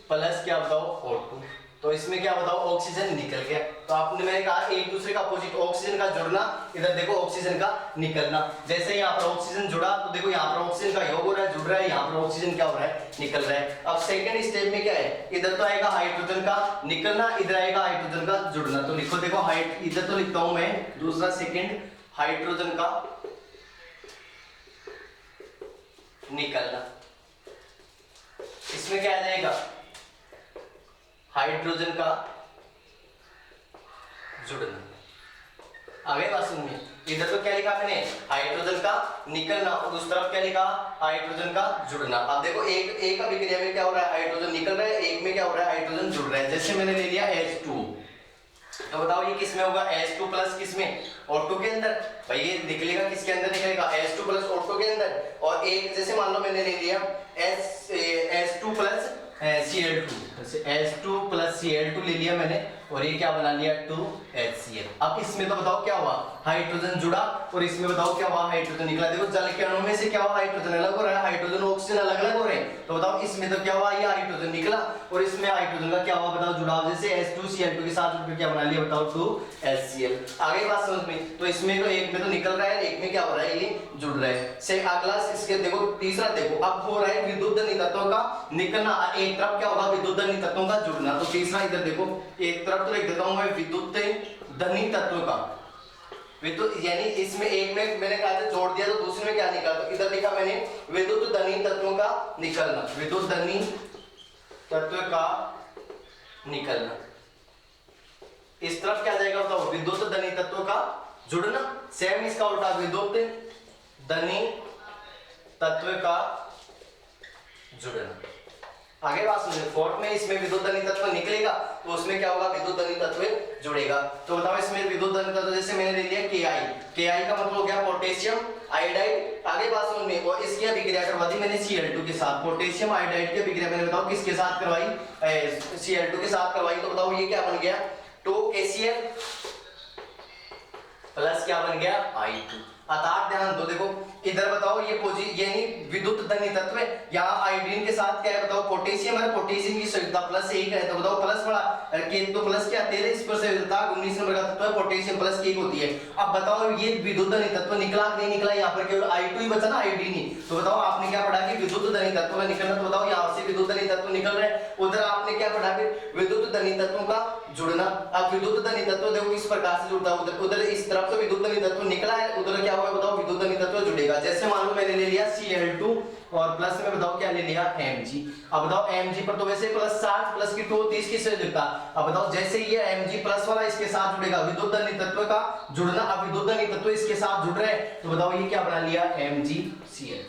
प्लस क्या बताओ O2, तो इसमें क्या बताओ ऑक्सीजन निकल गया। तो आपने मैंने कहा एक दूसरे का अपोजिट, ऑक्सीजन का जुड़ना, इधर देखो ऑक्सीजन का निकलना। जैसे यहाँ पर ऑक्सीजन जुड़ा तो देखो यहाँ पर ऑक्सीजन का योग हो रहा है, जुड़ रहा है, यहाँ पर ऑक्सीजन क्या हो रहा है निकल रहा है। अब सेकंड स्टेप में क्या है, इधर तो आएगा हाइड्रोजन का निकलना, इधर आएगा हाइड्रोजन का जुड़ना। तो लिखो देखो हाइट, इधर तो लिखता हूं मैं दूसरा सेकंड हाइड्रोजन का निकलना, इसमें क्या आ जाएगा हाइड्रोजन का जुड़ना। आगे बात सुनिए, इधर तो क्या लिखा मैंने हाइड्रोजन का निकलना, और उस तरफ क्या लिखा हाइड्रोजन का जुड़ना। अब देखो एक अभिक्रिया में क्या हो रहा है हाइड्रोजन निकल रहा है, एक में क्या हो रहा है हाइड्रोजन जुड़ रहा है। जैसे मैंने ले लिया H2, तो बताओ ये किस में होगा H2 प्लस किसमें O2 के अंदर, भाई ये निकलेगा किसके अंदर निकलेगा H2 प्लस O2 के अंदर। और एक जैसे मान लो मैंने ले लिया H2 plus Cl2, H2 plus Cl2 ले लिया मैंने, और ये क्या बना लिया 2HCl। अब इसमें तो बताओ क्या हुआ हाइड्रोजन जुड़ा, और इसमें बताओ क्या हुआ हाइड्रोजन निकला। देखो जल के अणु में से क्या हुआ हाइड्रोजन अलग हो रहा है, हाइड्रोजन ऑक्सीजन अलग अलग हो रहे हैं। तो बताओ इसमें तो क्या हुआ ये हाइड्रोजन निकला, और इसमें हाइड्रोजन का क्या हुआ बताओ जुड़ाव, जैसे H2Cl2 के साथ जुड़ के क्या बना लिया बताओ 2HCl। आगे बात समझ में, तो इसमें तो एक में तो निकल रहा है, एक में क्या हो रहा है ये जुड़ रहा है। से अगला इसके देखो तीसरा देखो, अब हो रहा है विद्युत धनी तत्वों का निकलना, एक तरफ क्या होगा विद्युत धनी तत्वों का जुड़ना। तो तीसरा इधर देखो, एक तरफ तो लिख देता हूं मैं विद्युत धनी तत्वों का, विद्युत यानी इसमें एक में मैंने कहा था जोड़ दिया तो दूसरे में क्या निकला, तो इधर लिखा मैंने विद्युत धनी तत्वों का निकलना, विद्युत धनी तत्व का निकलना। इस तरफ क्या जाएगा बताओ विद्युत धनी तत्वों का जुड़ना, सेम इसका उल्टा विद्युत धनी तत्व का जुड़ना। आगे बात सुनिए, फोर्थ में इसमें विद्युत धनी तत्व निकलेगा तो उसमें क्या होगा विद्युत धनी तत्व जुड़ेगा। तो बताओ इसमें विद्युत धनी तत्व जैसे मैंने ले लिया Ki का मतलब हो गया पोटेशियम आयोडाइड। आगे बात सुनिए, और इसकी अभिक्रिया करवा दी मैंने Cl2 के साथ, पोटेशियम आयोडाइड की अभिक्रिया मैंने बताओ किसके साथ करवाई Cl2 के साथ करवाई। तो बताओ ये क्या बन गया 2KCl प्लस क्या बन गया I2। अर्थात ध्यान दो देखो इधर बताओ ये यानी विद्युत धनी तत्व है, यहाँ आयोडीन के साथ क्या है बताओ पोटेशियम है, पोटेशियम की संयुक्ता प्लस 1 है, तो बताओ प्लस बड़ा के तो प्लस क्या 13 पर संयुक्ता 19 नंबर का तत्व है, पोटेशियम प्लस 1 होती है। अब बताओ ये विद्युत धनी तत्व निकला नहीं निकला, यहाँ पर केवल I2 ही बचा ना आयोडीन ही। तो बताओ आपने क्या पढ़ा कि विद्युत धनी तत्व का निकलना, तो बताओ यहाँ से विद्युत धनी तत्व निकल रहे हैं, उधर आपने क्या पढ़ा फिर विद्युत धनी तत्वों का जुड़ना। अब विद्युत धनी तत्व देखो किस प्रकार से जुड़ता है, उधर इस तरफ से विद्युत धनी तत्व निकला है, उधर क्या होगा बताओ विद्युत धनी तत्व जुड़ेगा। जैसे मान लो मैंने ले लिया Cl2 और प्लस में बताओ क्या ले लिया Mg। अब बताओ Mg पर तो वैसे प्लस 60 प्लस की 30 किससे जुड़ता, अब बताओ जैसे ये Mg प्लस वाला इसके साथ जुड़ेगा विद्युत धनी तत्व का जुड़ना, अब विद्युत धनी तत्व इसके साथ जुड़ रहे हैं, तो बताओ ये क्या बना लिया MgCl।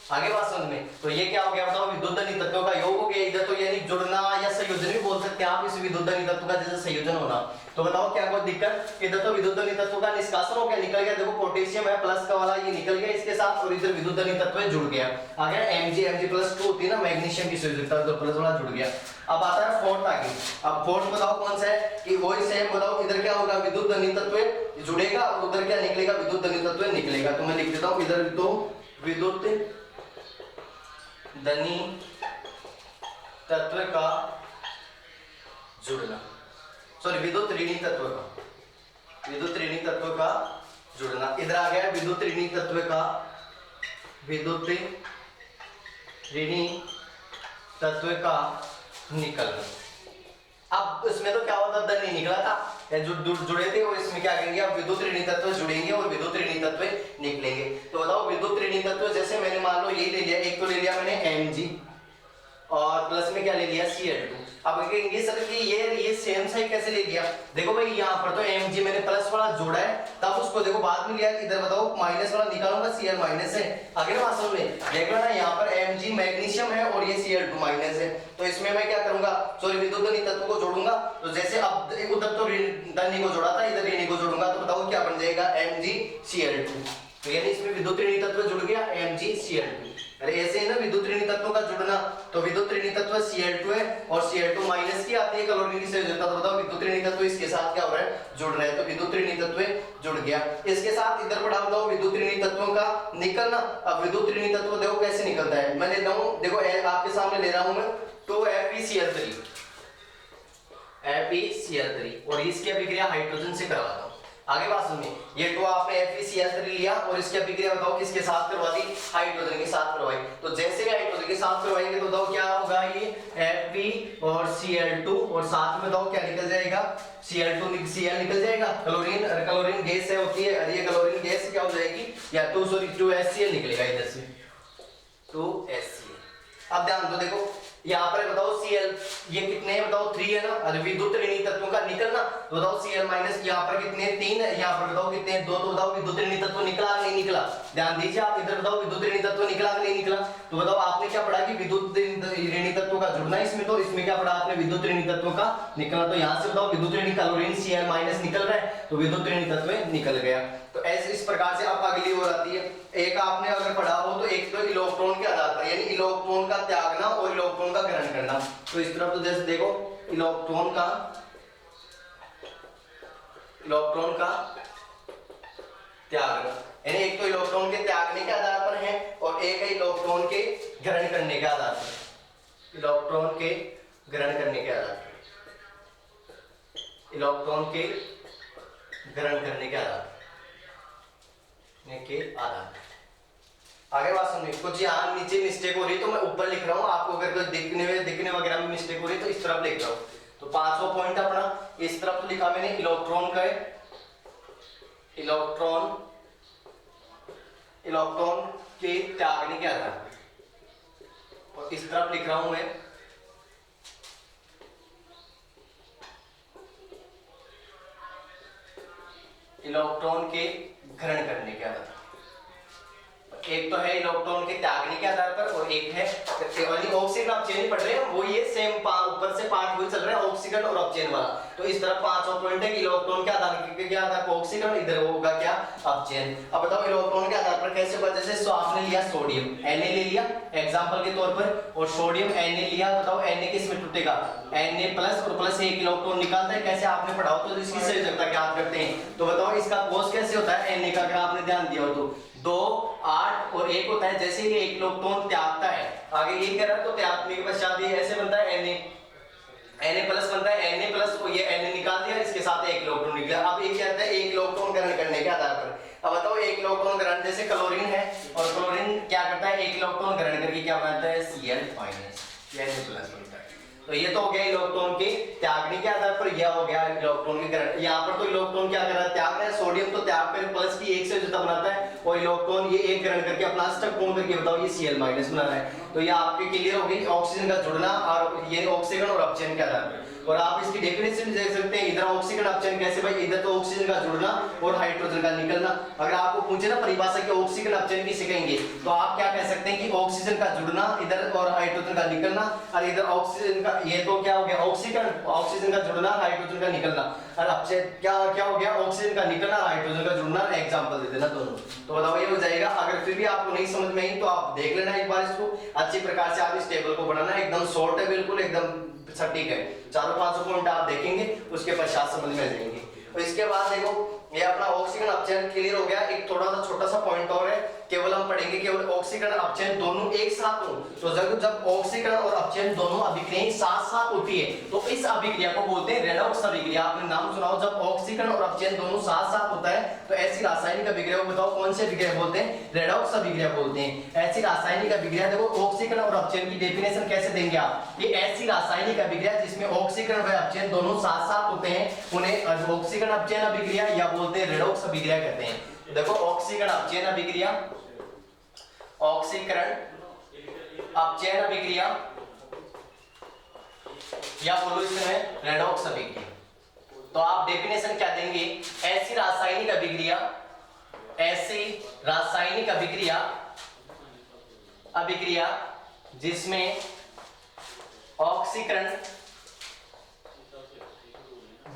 आगे बात समझ में, तो ये क्या हो गया बताओ विद्युत धनी तत्वों का योग हो गया। इधर तो यानी जुड़ना या संयोजन भी बोल सकते हैं आप इस विद्युत धनी तत्व का, जैसे संयोजन होना। तो बताओ क्या कोई दिक्कत, इधर तो विद्युत धनी तत्व का निष्कासन हो गया, निकल गया, देखो पोटेशियम है प्लस का वाला ये निकल गया इसके साथ, और इधर विद्युत धनी तत्व जुड़ गया। आ गया Mg+2 होती है ना मैग्नीशियम की संयोजकता, तो प्लस वाला जुड़ गया। अब आता है फोर्थ आगे, अब फोर्थ बताओ कौन सा है कि वही सेम बताओ, इधर क्या होगा विद्युत धनी तत्व जुड़ेगा और उधर क्या निकलेगा विद्युत धनी तत्व निकलेगा। तो मैं लिख देता हूं इधर तो विद्युत धनी तत्व का जुड़ना, सॉरी विद्युत ऋणी तत्व का, विद्युत ऋणी तत्व का जुड़ना। इधर आ गया विद्युत ऋणी तत्व का, विद्युत ऋणी तत्व का निकलना। अब इसमें तो क्या होता था, नहीं निकला था, जुड़े थे, और इसमें क्या करेंगे, अब विद्युत ऋणी तत्व जुड़ेंगे और विद्युत ऋणी तत्व निकलेंगे। तो बताओ विद्युत ऋणी तत्व, जैसे मैंने मान लो ये ले लिया, एक तो ले लिया मैंने Mg और प्लस में क्या ले लिया Cl2। अब कहेंगे सर कि ये सेम सा ही कैसे ले लिया, देखो भाई यहाँ पर तो Mg मैंने प्लस वाला जोड़ा है, तब उसको देखो बाद में लिया, इधर बताओ माइनस वाला निकालूंगा, Cl माइनस है, आगे ना बात समझ में, देख लो ना यहाँ पर Mg मैग्नीशियम है और ये Cl2 माइनस है, तो इसमें मैं क्या करूंगा, सॉरी विद्युत ऋणी तत्व को जोड़ूंगा, तो जैसे अब उधर तो ऋणी को जोड़ा था, इधर ऋणी को जोड़ूंगा, तो बताओ क्या बन जाएगा, MgCl2। तो यानी इसमें विद्युत ऋणी तत्व जुड़ गया MgCl2। अरे ऐसे है ना विद्युत ऋणी तत्वों का जुड़ना, तो विद्युत ऋणी तत्व Cl2 है और Cl2 माइनस की आती है क्लोरीन की संयोजकता, तो बताओ विद्युत ऋणी तत्व इसके साथ क्या हो रहा है, जुड़ रहा है, तो विद्युत ऋणी तत्व जुड़ गया। इसके साथ इधर बढ़ा बताओ विद्युत ऋणी तत्वों का निकलना। अब विद्युत ऋणी तत्व देखो कैसे निकलता है, मैं लेता हूं, देखो आपके सामने ले रहा हूं मैं 2FeCl3 और इसकी अभिक्रिया हाइड्रोजन से करवाता हूं। आगे बात सुनिए, ये तो आपने FeCl3 लिया और इसकी अभिक्रिया बताओ किसके साथ करवा दी, हाइड्रोजन के साथ करवाई, तो जैसे भी हाइड्रोजन के साथ करवाएंगे तो बताओ क्या होगा, ये Fe और Cl2 और साथ में बताओ क्या निकल जाएगा, Cl2 Cl निकल जाएगा, क्लोरीन गैस है होती है, ये क्लोरीन गैस क्या हो जाएगी, या 2HCl निकलेगा इधर से 2HCl। अब ध्यान दो, देखो यहाँ पर बताओ Cl ये कितने हैं बताओ 3 है ना, और विद्युत ऋणी तत्वों का निकलना, तो बताओ Cl माइनस यहाँ पर कितने 3 है, यहाँ पर बताओ कितने 2, तो बताओ विद्युत ऋणी तत्व निकला नहीं निकला, ध्यान दीजिए आप, इधर बताओ विद्युत ऋणी तत्व निकला नहीं निकला, तो बताओ आपने क्या पढ़ा कि विद्युत ऋणी तत्व का जुड़ना, इसमें तो इसमें क्या पढ़ा आपने, विद्युत ऋणी तत्व का निकलना, तो यहाँ से बताओ विद्युत ऋणी क्लोरीन Cl माइनस निकल रहा है, तो विद्युत ऋणी तत्व निकल गया। तो ऐसे इस प्रकार से आप अगली ओर आती है, एक आपने अगर पढ़ा हो तो एक तो इलेक्ट्रॉन के आधार पर, यानी इलेक्ट्रॉन का त्यागना और इलेक्ट्रॉन का ग्रहण करना, तो इस तरफ तो जैसे देखो इलेक्ट्रॉन का त्यागना, यानी एक तो इलेक्ट्रॉन के त्यागने के आधार पर है और एक है इलेक्ट्रॉन के ग्रहण करने के आधार पर, इलेक्ट्रॉन के ग्रहण करने के आधार पर, इलेक्ट्रॉन के ग्रहण करने के आधार आगे बात सुनिए, कुछ यहाँ नीचे मिस्टेक हो रही है तो मैं ऊपर लिख रहा हूँ, आपको अगर कोई दिखने वगैरह में मिस्टेक हो रही है तो इस तरफ लिख रहा हूँ। तो 5वां पॉइंट अपना इस तरफ तो लिखा मैंने इलेक्ट्रॉन का है, इलेक्ट्रॉन के त्यागने के आधार पर, और इस तरफ लिख रहा हूं मैं इलेक्ट्रॉन के ग्रहण करने के आधार पर। एक तो है इलेक्ट्रॉन के त्यागने के आधार पर और एक है ऑक्सीजन अपचयन पढ़ रहे हैं, वो ये सेम ऊपर से पार्ट वही चल रहा है, ऑक्सीजन और अपचयन वाला। तो इस तरफ 5वां पॉइंट है कि इलेक्ट्रॉन के आधार पर ऑक्सीजन, इधर होगा क्या, अपचयन। अब बताओ इलेक्ट्रॉन के आधार पर कैसे होगा, जैसे आपने लिया सोडियम Na ले लिया एग्जांपल के तौर पर, और सोडियम Na लिया, बताओ Na किस में टूटेगा, Na प्लस, और प्लस एक इलेक्ट्रॉन निकालता है, कैसे आपने पढ़ाओ तो इसकी संयोजकता ज्ञात करते हैं। तो बताओ इसका कोष कैसे होता है, Na का अगर आपने ध्यान दिया हो तो 2 8 और 1 होता है, जैसे ये एक इलेक्ट्रॉन त्यागता है, आगे ये कह रहा है तो त्यागने के पश्चात ये ऐसे बनता है Na प्लस बनता है, Na प्लस को ये Na निकाल दिया, इसके साथ एक इलेक्ट्रॉन निकला। अब ये क्या होता है, एक इलेक्ट्रॉन ग्रहण करने के आधार पर। अब बताओ एक इलेक्ट्रॉन ग्रहण, जैसे क्लोरीन है और क्लोरीन क्या करता है, एक इलेक्ट्रॉन ग्रहण करके क्या बनाता है, Cl माइनस Na प्लस बनता है। तो ये तो हो गया इलेक्ट्रॉन के त्यागने के आधार पर, यह हो गया इलेक्ट्रॉन के ग्रहण। यहाँ पर तो इलेक्ट्रॉन क्या कर रहा है, त्याग रहा है, सोडियम तो त्याग कर प्लस की एक से जुदा बनाता है, और इलेक्ट्रॉन ये एक ग्रहण करके अपना अष्टक कोण करके बताओ ये Cl माइनस बना रहा है। तो ये आपके क्लियर हो गई ऑक्सीजन का जुड़ना, और ये ऑक्सीजन और अपचयन के आधार पर। और आप इसकी डेफिनेशन देख सकते हैं, इधर ऑक्सीजन अपचयन कैसे भाई, इधर तो ऑक्सीजन का जुड़ना और हाइड्रोजन का निकलना। अगर आपको पूछे ना परिभाषा कि ऑक्सीजन अपचयन किसे कहेंगे, तो आप क्या कह सकते हैं कि ऑक्सीजन का जुड़ना इधर और हाइड्रोजन का निकलना, और इधर ऑक्सीजन का, ये तो क्या हो गया ऑक्सीजन का जुड़ना हाइड्रोजन का निकलना, और अपचयन क्या हो गया, ऑक्सीजन का निकलना हाइड्रोजन का जुड़ना। एग्जांपल दे देना दोनों, तो बताओ ये हो जाएगा। अगर फिर भी आपको नहीं समझ में आई तो आप देख लेना एक बार, इसको अच्छी प्रकार से आप इस टेबल को बनाना, एकदम शॉर्ट है, बिल्कुल एकदम सटीक है, 4-5 पॉइंट आप देखेंगे उसके पश्चात समझ में आ जाएंगे। और इसके बाद देखो ये अपना ऑक्सीजन अपचयन क्लियर हो गया। एक थोड़ा सा छोटा सा पॉइंट और है, केवल हम पढ़ेंगे केवल ऑक्सीकरण अपचयन दोनों एक साथ हो, तो जब ऑक्सीकरण और अपचयन दोनों अभिक्रियाएं साथ साथ होती है तो इस अभिक्रिया को बोलते हैं रेडॉक्स अभिक्रिया। आपने नाम सुना हो, जब ऑक्सीकरण और अपचयन दोनों साथ साथ होता है तो ऐसे ऐसी रासायनिक अभिक्रिया को बताओ कौन सी अभिक्रिया बोलते हैं? रेडॉक्स अभिक्रिया बोलते हैं। ऐसी रासायनिक अभिक्रिया, देखो ऑक्सीकरण और अपचयन की डेफिनेशन कैसे देंगे आप? कि ऐसी रासायनिक अभिक्रिया जिसमें ऑक्सीकरण व अपचयन दोनों साथ साथ होते हैं उन्हें ऑक्सीकरण अपचयन अभिक्रिया या बोलते हैं रेडॉक्स अभिक्रिया कहते हैं। देखो ऑक्सीकरण अपचयन अभिक्रिया, ऑक्सीकरण अपचयन अभिक्रिया या बोलो इसमें रेडॉक्स अभिक्रिया। तो आप डेफिनेशन क्या देंगे? ऐसी रासायनिक अभिक्रिया, ऐसी रासायनिक अभिक्रिया जिसमें ऑक्सीकरण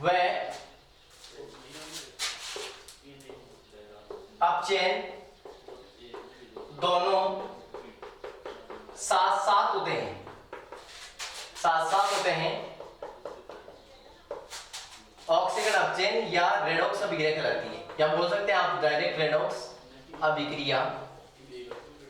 व अपचयन दोनों साथ साथ होते हैं, ऑक्सीकरण अपचयन या रेडॉक्स अभिक्रिया कहलाती है, या बोल सकते हैं आप डायरेक्ट रेडॉक्स अभिक्रिया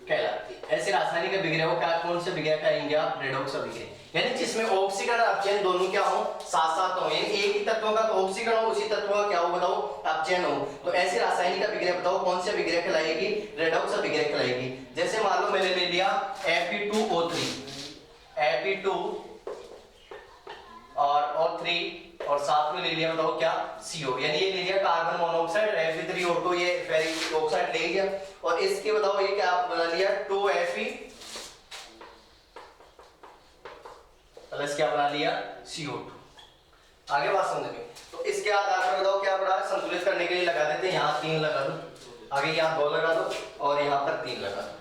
कहलाती है। ऐसे रासायनिक अभिक्रिया को क्या, कौन सी अभिक्रिया कहेंगे आप? रेडॉक्स अभिक्रिया, यानी जिसमें ऑक्सीकरण अपचयन दोनों क्या हो? साथ साथ हो, यानी एक ही तत्व का तो ऑक्सीकरण हो, उसी तत्व का क्या हो बताओ? अपचयन हो। तो ऐसी रासायनिक अभिक्रिया बताओ कौन सी अभिक्रिया कहलाएगी? रेडॉक्स अभिक्रिया कहलाएगी। जैसे मान लो मैंने ले लिया Fe2O3, Fe2 और O3 और साथ में ले लिया बताओ क्या? CO, यानी ये ले लिया कार्बन मोनोऑक्साइड, Fe3O2 ये फेरिक ऑक्साइड ले लिया, और इसके बताओ ये क्या बना लिया? 2Fe प्लस क्या बना लिया? CO2। आगे बात समझ में? तो इसके आधार पर बताओ क्या बना? संतुलित करने के लिए लगा देते हैं, यहाँ 3 लगा दो, आगे यहाँ 2 लगा दो और यहाँ पर 3 लगा दो,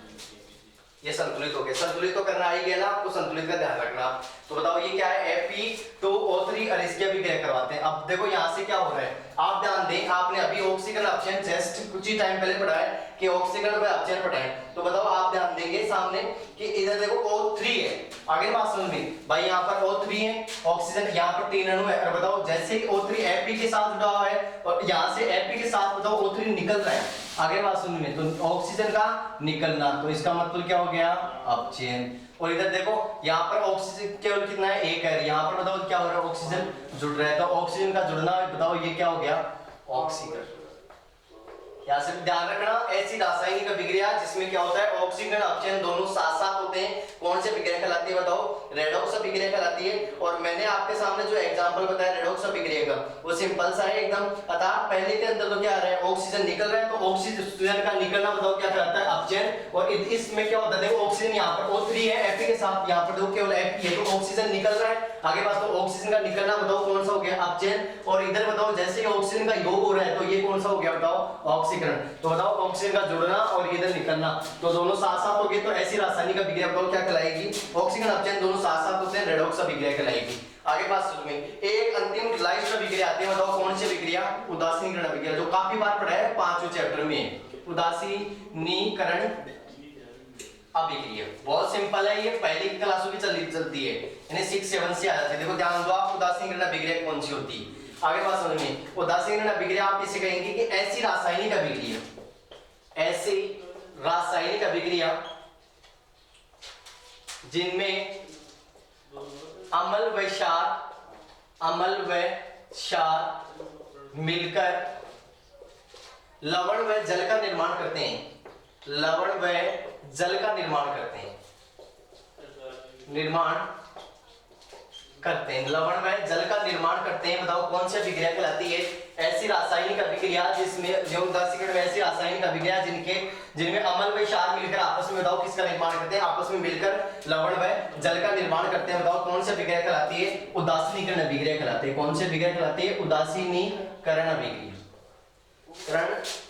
ये संतुलित हो गया। संतुलित तो करना ही गया ना आपको, संतुलित का ध्यान रखना। तो बताओ ये क्या है? Fe2O3 और इसकी अभिक्रिया करवाते हैं। अब देखो यहाँ से क्या हो रहा है, आप ध्यान दें, आपने अभी ऑक्सीकरण अपचयन जस्ट कुछ ही टाइम पहले पढ़ा है कि ऑक्सीकरण व अपचयन पढ़ा है। तो बताओ आप ध्यान देंगे सामने कि इधर देखो O3 है, आगे बात समझ में भाई, यहाँ पर O3 है, ऑक्सीजन यहाँ पर 3 अणु है, और बताओ जैसे ही O3 Fe के साथ जुड़ा हुआ है और यहाँ से Fe के साथ बताओ O3 निकल रहा है, आगे बात सुन में, तो ऑक्सीजन का निकलना, तो इसका मतलब क्या हो गया? अपचयन। और इधर देखो यहाँ पर ऑक्सीजन केवल कितना है? 1 है, यहाँ पर बताओ क्या हो रहा है? ऑक्सीजन जुड़ रहा है, तो ऑक्सीजन का जुड़ना बताओ ये क्या हो गया? ऑक्सीकरण। यहाँ से ध्यान रखना, ऐसी रासायनिक अभिक्रिया जिसमें क्या होता है? ऑक्सीकरण अपचयन दोनों साथ साथ होते हैं, कौन सी अभिक्रिया कहलाती है बताओ? रेडॉक्स अभिक्रिया कहलाती है। और मैंने आपके सामने जो एग्जांपल बताया रेडॉक्स अभिक्रिया का, वो सिंपल सा है एकदम। अतः पहले के अंदर तो क्या आ रहा है? ऑक्सीजन निकल रहा है, तो ऑक्सीजन का निकलना बताओ क्या कहलाता है? अपचयन। और इसमें क्या होता है? देखो ऑक्सीजन यहाँ पर O3 है Fe के साथ, यहाँ पर देखो केवल Fe है, तो ऑक्सीजन निकल रहा है, आगे बात, तो ऑक्सीजन का निकलना बताओ कौन सा हो गया? अपचयन। और इधर बताओ जैसे ही ऑक्सीजन का योग हो रहा है, तो ये कौन सा हो गया बताओ? ऑक्सीकरण। तो बताओ ऑक्सीजन का जुड़ना और इधर निकलना, तो दोनों साथ साथ हो गए, तो ऐसी रासायनिक अभिक्रिया बताओ क्या कहलाएगी? ऑक्सीकरण अपचयन दोनों साथ साथ होते हैं, रेडॉक्स अभिक्रिया कहलाएगी। आगे बात सुनिए, एक अंतिम लास्ट अभिक्रिया आती है, बताओ कौन सी अभिक्रिया? उदासीनीकरण अभिक्रिया, जो काफी बार पढ़ा है 5वें चैप्टर में। उदासीनीकरण अभिक्रिया बहुत सिंपल है, ये पहली क्लासों की चलती है, यानी 6-7 से आ जाती है। देखो ध्यान दो आप, उदासीनीकरण अभिक्रिया कौन सी होती है? आगे बात समझिए, उदासीनीकरण अभिक्रिया आप किसे कहेंगे? कि ऐसी रासायनिक अभिक्रिया, ऐसी रासायनिक अभिक्रिया जिनमें अम्ल व क्षार मिलकर लवण व जल का निर्माण करते हैं, लवण व जल का निर्माण करते हैं, लवण व जल का निर्माण करते हैं। बताओ कौन सी अभिक्रिया कहलाती है? ऐसी रासायनिक अभिक्रिया जिसमें जो उदासीकरण ऐसी रासायनिक अभिक्रिया जिनमें अम्ल व क्षार मिलकर आपस में बताओ किसका निर्माण करते हैं? आपस में मिलकर लवण व जल का निर्माण करते हैं। बताओ कौन सी अभिक्रिया कहलाती है? उदासीनीकरण अभिक्रिया कहलाती है। कौन सी अभिक्रिया कहलाती है? उदासीनीकरण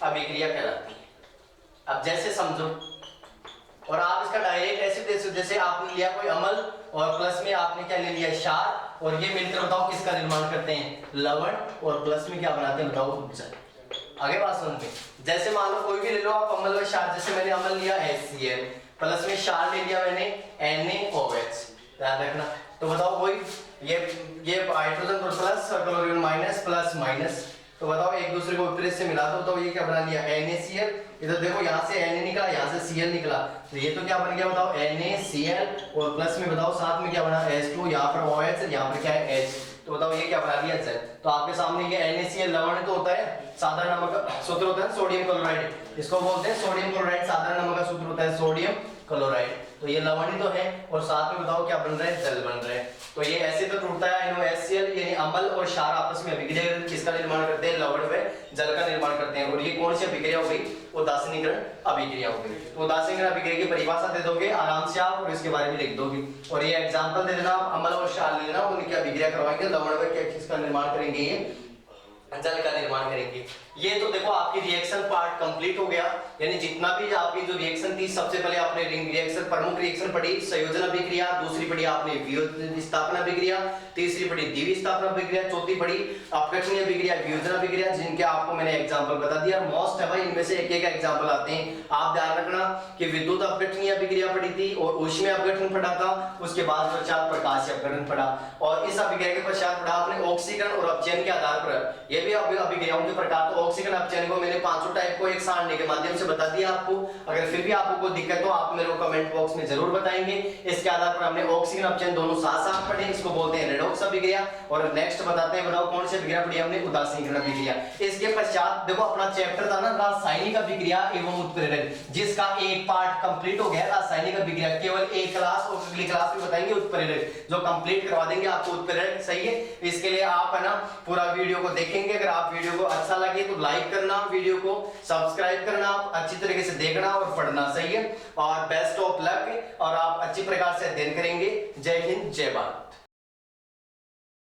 अभिक्रिया कहलाती है। अब जैसे समझो, और आप इसका डायरेक्ट ऐसे जैसे आपने लिया कोई अम्ल और प्लस में आपने क्या ले लिया? क्षार, और ये मिलकर बताओ किसका निर्माण करते हैं? लवण, और प्लस में क्या बनाते हैं बताओ? जल। आगे बात समझिए, जैसे मान लो कोई भी ले लो आप अम्ल व क्षार, जैसे मैंने अम्ल लिया HCl, प्लस में क्षार ले लिया मैंने NaOH, ध्यान रखना। तो बताओ कोई ये हाइड्रोजन प्लस और क्लोरीन माइनस प्लस माइनस, तो बताओ एक दूसरे को विपरीत से मिला दो, तो ये क्या बना लिया? NaCl। इधर देखो यहाँ से Na निकला, यहाँ से Cl निकला, तो ये तो क्या बन गया बताओ? NaCl, और प्लस में बताओ साथ में क्या बना? H2, यहाँ पर OH, यहाँ पर क्या है? H। तो बताओ ये क्या बना लिया जल। तो आपके सामने ये NaCl लवण तो होता है, साधारण नमक का सूत्र होता है सोडियम क्लोराइड, इसको बोलते हैं सोडियम क्लोराइड। साधारण नमक का सूत्र होता है सोडियम क्लोराइड। तो ये लवण ही तो है और साथ में बताओ क्या बन रहा है, जल बन रहा है। तो ये ऐसे तो टूटता है NaCl यानी अम्ल और क्षार आपस में अभिक्रिया किसका निर्माण करते हैं, लवण व जल का निर्माण करते हैं। और ये कौन सी अभिक्रिया हो गई, उदासीनीकरण अभिक्रिया हो गई। तो उदासीनीकरण अभिक्रिया की परिभाषा दे दोगे आराम से आप और इसके बारे में लिख दोगे। और ये एग्जांपल दे देना, आप अम्ल और क्षार ले लेना, उनकी अभिक्रिया करवाएंगे, लवण व किसका निर्माण करेंगे, ये जल का निर्माण करेंगे। ये तो देखो आपकी रिएक्शन पार्ट कंप्लीट हो गया, यानी जितना भी आपकी जो रिएक्शन थी, सबसे पहले आपने रिंग रिएक्शन प्रमुख रिएक्शन पढ़ी संयोजन अभिक्रिया, दूसरी पढ़ी आपने विस्थापन अभिक्रिया, तीसरी पढ़ी द्विविस्थापन अभिक्रिया, चौथी पढ़ी अपघटनीय अभिक्रिया, वियोजन अभिक्रिया, जिनके आपको मैंने एग्जांपल बता दिया। मोस्ट है भाई, इनमें से एक एक एग्जांपल आते हैं। आप ध्यान रखना कि विद्युत अपघटनीय अभिक्रिया पढ़ी थी और ऊष्मीय अपघटन पढ़ा था, उसके बाद पश्चात प्रकाशीय अपघटन पढ़ा, और इस अभिक्रिया के पश्चात पढ़ा आपने ऑक्सीकरण और अपचयन के आधार पर। ये भी अभिक्रियाओं के प्रकार, तो ऑक्सीकरण अपचयन को मैंने पांचों टाइप को एक सारणी के माध्यम से बता दिया आपको। अगर फिर भी आपको कोई दिक्कत हो आप मेरे को कमेंट बॉक्स में जरूर बताएंगे। इसके आधार पर हमने ऑक्सीकरण अपचयन दोनों साथ साथ पढ़े, इसको बोलते हैं रेडॉक्स अभिक्रिया। और नेक्स्ट बताते हैं, बताओ कौन सी अभिक्रिया पढ़ी हमने, उदासीनीकरण अभिक्रिया। इसके पश्चात देखो अपना चैप्टर था ना रासायनिक अभिक्रिया एवं उत्प्रेरक, जिसका एक पार्ट कंप्लीट हो गया रासायनिक अभिक्रिया। केवल एक क्लास और अगली क्लास में बताएंगे उत्प्रेरक, जो कंप्लीट करवा देंगे आपको उत्प्रेरक। सही है, इसके लिए आप है ना पूरा वीडियो को देखेंगे। अगर आप वीडियो को अच्छा लगे तो लाइक करना, वीडियो को सब्सक्राइब करना, अच्छी तरीके से देखना और पढ़ना। सही है, और बेस्ट ऑफ लक, और आप अच्छी प्रकार से अध्ययन करेंगे। जय हिंद, जय भारत।